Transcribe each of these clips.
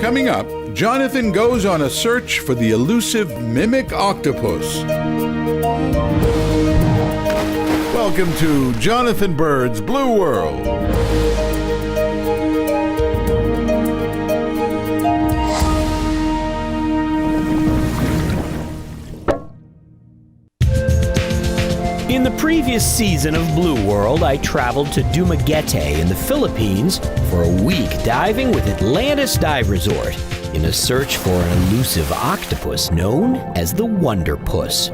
Coming up, Jonathan goes on a search for the elusive Mimic Octopus. Welcome to Jonathan Bird's Blue World. In the previous season of Blue World, I traveled to Dumaguete in the Philippines for a week diving with Atlantis Dive Resort in a search for an elusive octopus known as the Wonderpuss.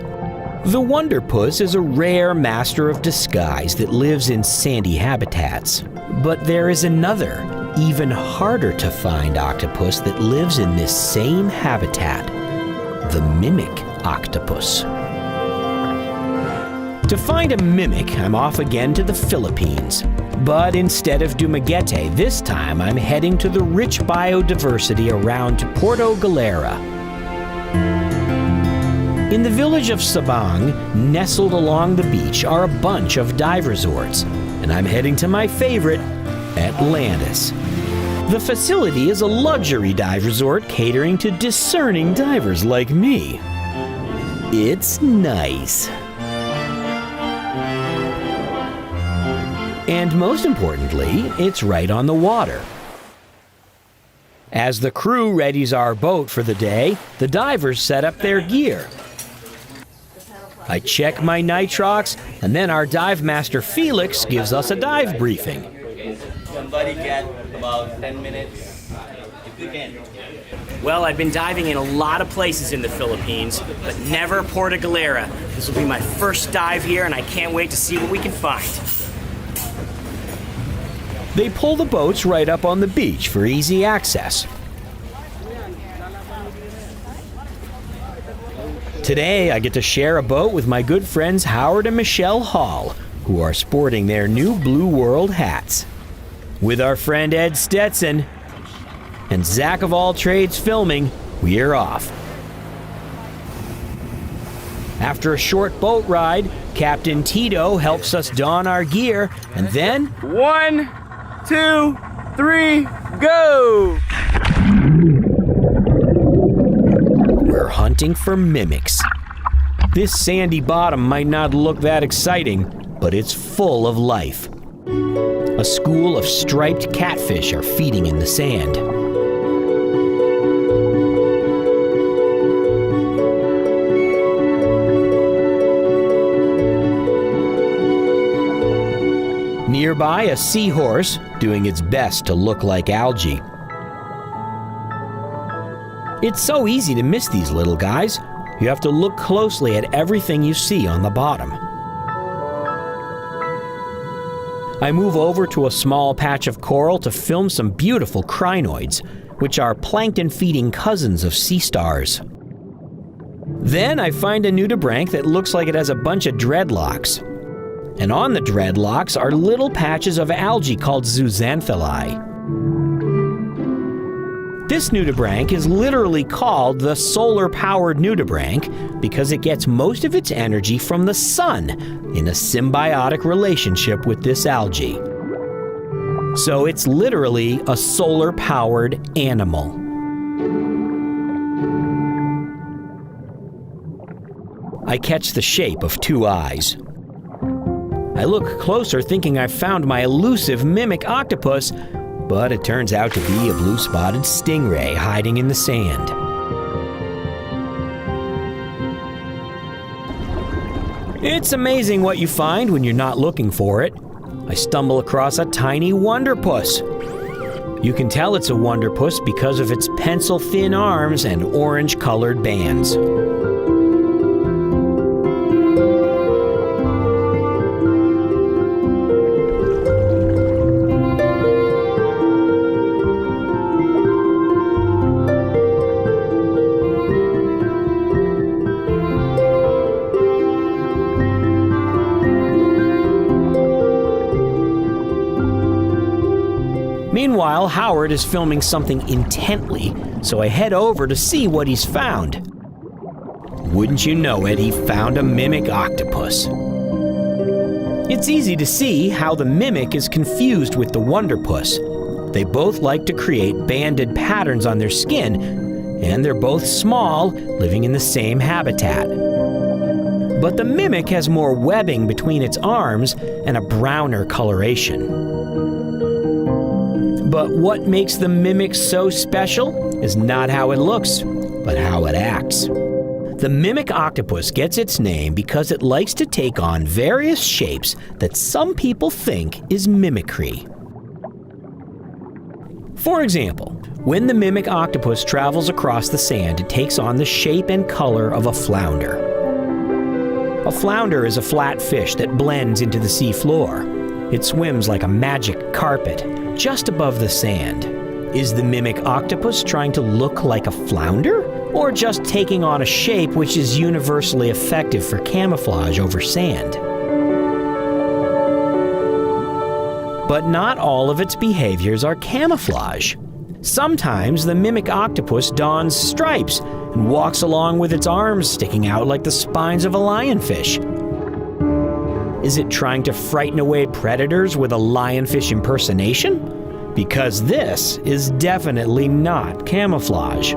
The Wonderpuss is a rare master of disguise that lives in sandy habitats. But there is another, even harder to find octopus that lives in this same habitat, the Mimic Octopus. To find a mimic, I'm off again to the Philippines. But instead of Dumaguete, this time I'm heading to the rich biodiversity around Puerto Galera. In the village of Sabang, nestled along the beach, are a bunch of dive resorts, and I'm heading to my favorite, Atlantis. The facility is a luxury dive resort catering to discerning divers like me. It's nice. And most importantly, it's right on the water. As the crew readies our boat for the day, the divers set up their gear. I check my nitrox, and then our dive master Felix gives us a dive briefing. Somebody get about 10 minutes if you can. Well, I've been diving in a lot of places in the Philippines, but never Puerto Galera. This will be my first dive here, and I can't wait to see what we can find. They pull the boats right up on the beach for easy access. Today, I get to share a boat with my good friends Howard and Michelle Hall, who are sporting their new Blue World hats. With our friend Ed Stetson and Zach of All Trades filming, we're off. After a short boat ride, Captain Tito helps us don our gear, and then 1, 2, 3, go! We're hunting for mimics. This sandy bottom might not look that exciting, but it's full of life. A school of striped catfish are feeding in the sand. Nearby, a seahorse doing its best to look like algae. It's so easy to miss these little guys. You have to look closely at everything you see on the bottom. I move over to a small patch of coral to film some beautiful crinoids, which are plankton-feeding cousins of sea stars. Then I find a nudibranch that looks like it has a bunch of dreadlocks. And on the dreadlocks are little patches of algae called zooxanthellae. This nudibranch is literally called the solar-powered nudibranch because it gets most of its energy from the sun in a symbiotic relationship with this algae. So it's literally a solar-powered animal. I catch the shape of two eyes. I look closer thinking I've found my elusive Mimic Octopus, but it turns out to be a blue-spotted stingray hiding in the sand. It's amazing what you find when you're not looking for it. I stumble across a tiny Wonderpuss. You can tell it's a Wonderpuss because of its pencil-thin arms and orange-colored bands. Meanwhile, Howard is filming something intently, so I head over to see what he's found. Wouldn't you know it, he found a Mimic Octopus. It's easy to see how the Mimic is confused with the Wonderpuss. They both like to create banded patterns on their skin, and they're both small, living in the same habitat. But the mimic has more webbing between its arms and a browner coloration. But what makes the mimic so special is not how it looks, but how it acts. The mimic octopus gets its name because it likes to take on various shapes that some people think is mimicry. For example, when the mimic octopus travels across the sand, it takes on the shape and color of a flounder. A flounder is a flat fish that blends into the sea floor. It swims like a magic carpet, just above the sand. Is the mimic octopus trying to look like a flounder? Or just taking on a shape which is universally effective for camouflage over sand? But not all of its behaviors are camouflage. Sometimes the mimic octopus dons stripes and walks along with its arms sticking out like the spines of a lionfish. Is it trying to frighten away predators with a lionfish impersonation? Because this is definitely not camouflage.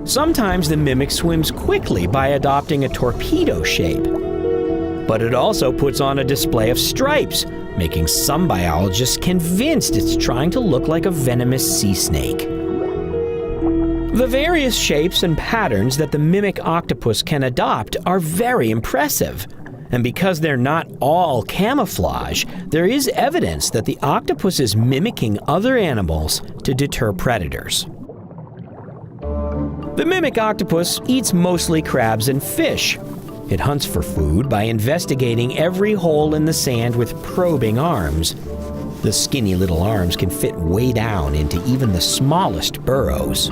Sometimes the mimic swims quickly by adopting a torpedo shape. But it also puts on a display of stripes, making some biologists convinced it's trying to look like a venomous sea snake. The various shapes and patterns that the mimic octopus can adopt are very impressive. And because they're not all camouflage, there is evidence that the octopus is mimicking other animals to deter predators. The mimic octopus eats mostly crabs and fish. It hunts for food by investigating every hole in the sand with probing arms. The skinny little arms can fit way down into even the smallest burrows.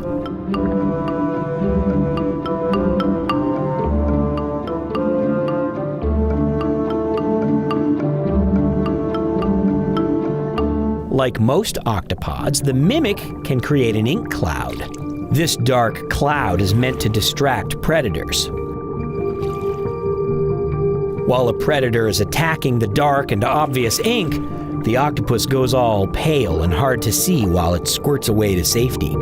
Like most octopods, the mimic can create an ink cloud. This dark cloud is meant to distract predators. While a predator is attacking the dark and obvious ink, the octopus goes all pale and hard to see while it squirts away to safety.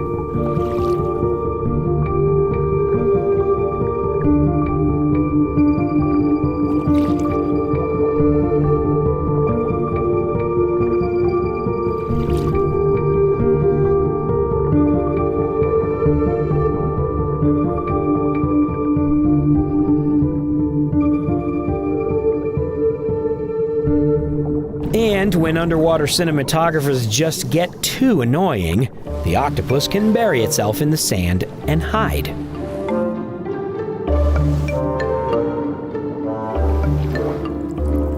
And when underwater cinematographers just get too annoying, the octopus can bury itself in the sand and hide.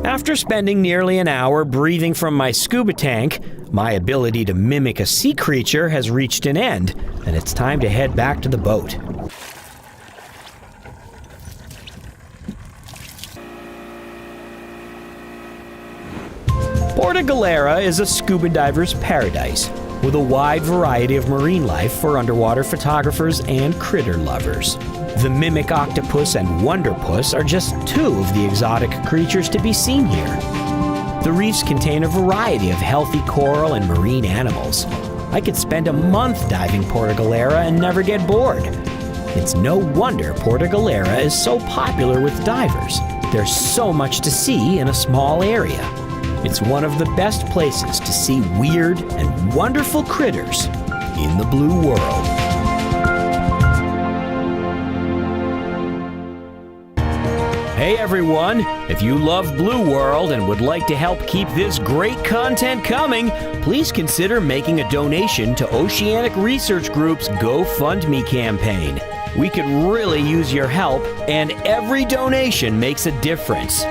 After spending nearly an hour breathing from my scuba tank, my ability to mimic a sea creature has reached an end, and it's time to head back to the boat. Puerto Galera is a scuba diver's paradise, with a wide variety of marine life for underwater photographers and critter lovers. The mimic octopus and wonderpuss are just two of the exotic creatures to be seen here. The reefs contain a variety of healthy coral and marine animals. I could spend a month diving Puerto Galera and never get bored. It's no wonder Puerto Galera is so popular with divers. There's so much to see in a small area. It's one of the best places to see weird and wonderful critters in the blue world. Hey everyone, if you love Blue World and would like to help keep this great content coming, please consider making a donation to Oceanic Research Group's GoFundMe campaign. We could really use your help, and every donation makes a difference.